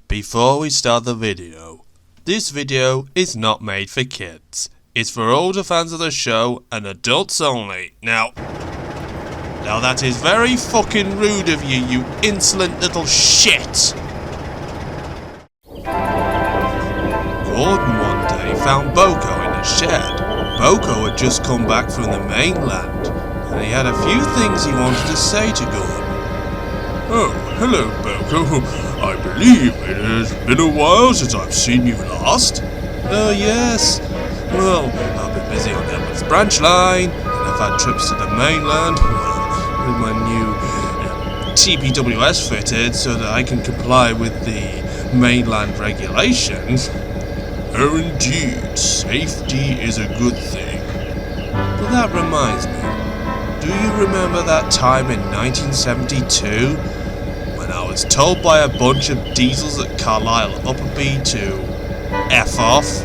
Before we start the video, this video is not made for kids. It's for older fans of the show and adults only. Now that is very fucking rude of you, you insolent little shit. Gordon one day found BoCo in a shed. BoCo had just come back from the mainland, and he had a few things he wanted to say to Gordon. Oh, hello, BoCo. I believe it has been a while since I've seen you last. Oh, yes. Well, I've been busy on Edward's branch line, and I've had trips to the mainland, with my new TPWS fitted so that I can comply with the mainland regulations. Oh, indeed. Safety is a good thing. But that reminds me. Do you remember that time in 1972? When I was told by a bunch of diesels at Carlisle Upperby to F off?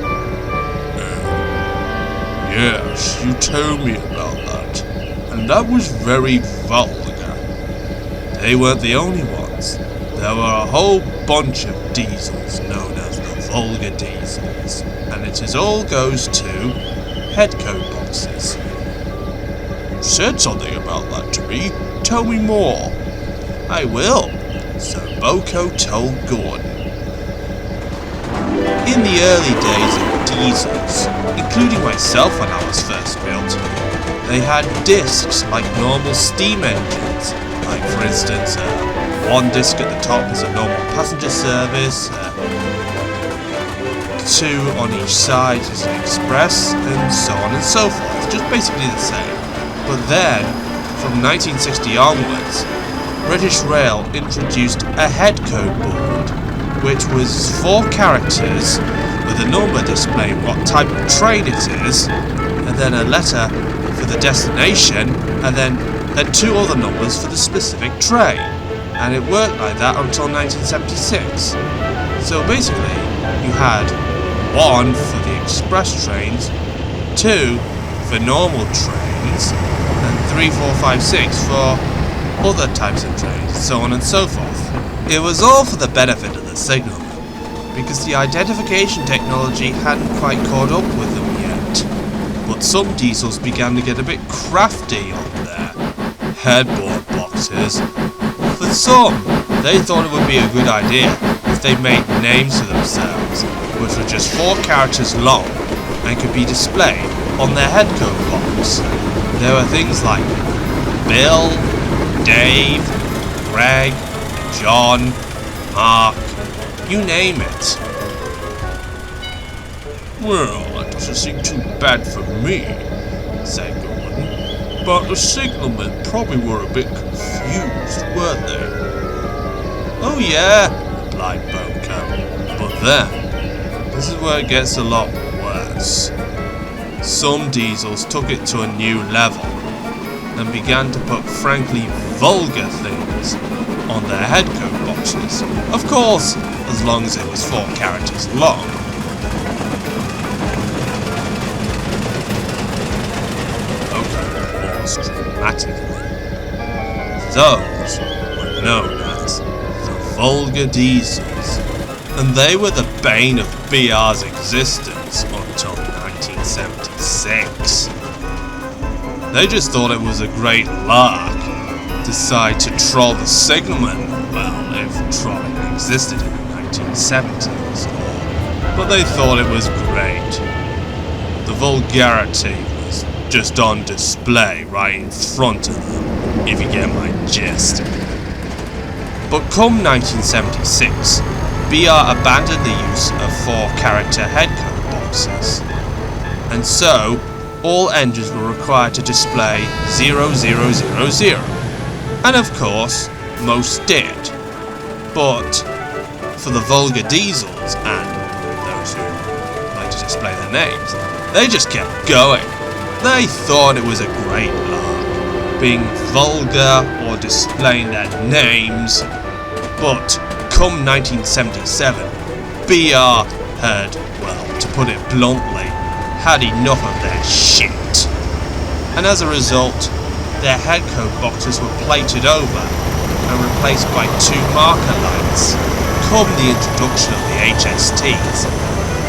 Yes, you told me about that, and that was very vulgar. They weren't the only ones. There were a whole bunch of diesels known as the Vulgar Diesels, and it all goes to Headcoat Boxes. You said something about that to me. Tell me more. I will. So BoCo told Gordon. In the early days of diesels, including myself when I was first built, they had discs like normal steam engines. Like for instance, one disc at the top is a normal passenger service, two on each side is an express, and so on and so forth. Just basically the same. But then, from 1960 onwards, British Rail introduced a Headcode board, which was 4 characters with a number displaying what type of train it is, and then a letter for the destination, and then 2 other numbers for the specific train. And it worked like that until 1976. So basically, you had 1 for the express trains, 2 for normal trains, and 3, 4, 5, 6 for other types of trains, so on and so forth. It was all for the benefit of the signalman, because the identification technology hadn't quite caught up with them yet. But some diesels began to get a bit crafty on their headboard boxes. For some, they thought it would be a good idea if they made names for themselves, which were just 4 characters long and could be displayed on their headcoat box. There were things like Bill, Dave, Greg, John, Mark, you name it. Well, that doesn't seem too bad for me, said Gordon. But the signalmen probably were a bit confused, weren't they? Oh yeah, replied BoCo. But then, this is where it gets a lot worse. Some diesels took it to a new level and began to put frankly vulgar things on their headcoat boxes. Of course, as long as it was 4 characters long. BoCo paused dramatically. Those were known as the Vulgar Diesels, and they were the bane of BR's existence until 1976. They just thought it was a great lark. Decide to troll the signalman, well, if trolling existed in the 1970s. But they thought it was great. The vulgarity was just on display right in front of them, if you get my gist. But come 1976, BR abandoned the use of 4-character headcoat boxes. And so, all engines were required to display 0000. And of course, most did. But for the Vulgar Diesels and those who like to display their names, they just kept going. They thought it was a great lark, being vulgar or displaying their names. But come 1977, BR had, well, to put it bluntly, had enough of their shit. And as a result, their headcoat boxes were plated over and replaced by 2 marker lights come the introduction of the HSTs,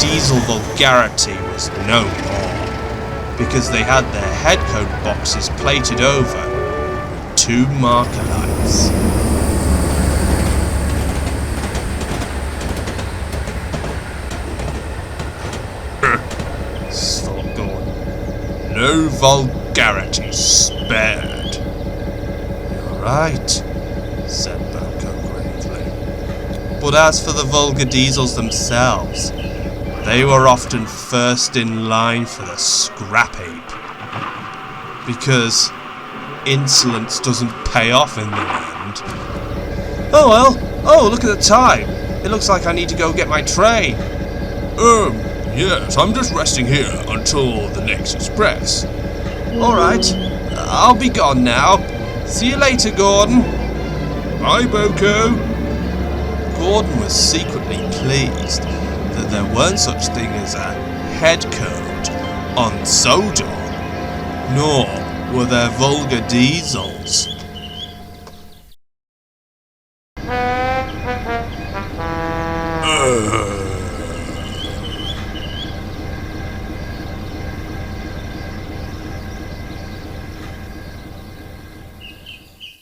diesel vulgarity was no more, because they had their Headcoat boxes plated over with 2 marker lights. Stop going. No vulgarity spared. You're right, said BoCo gravely. But as for the Vulgar Diesels themselves, they were often first in line for the scrap heap. Because insolence doesn't pay off in the end. Oh well, oh look at the time. It looks like I need to go get my train. Yes, I'm just resting here until the next express. Alright, I'll be gone now. See you later, Gordon. Bye, BoCo. Gordon was secretly pleased that there weren't such thing as a Headcode on Sodor, nor were there Vulgar Diesels.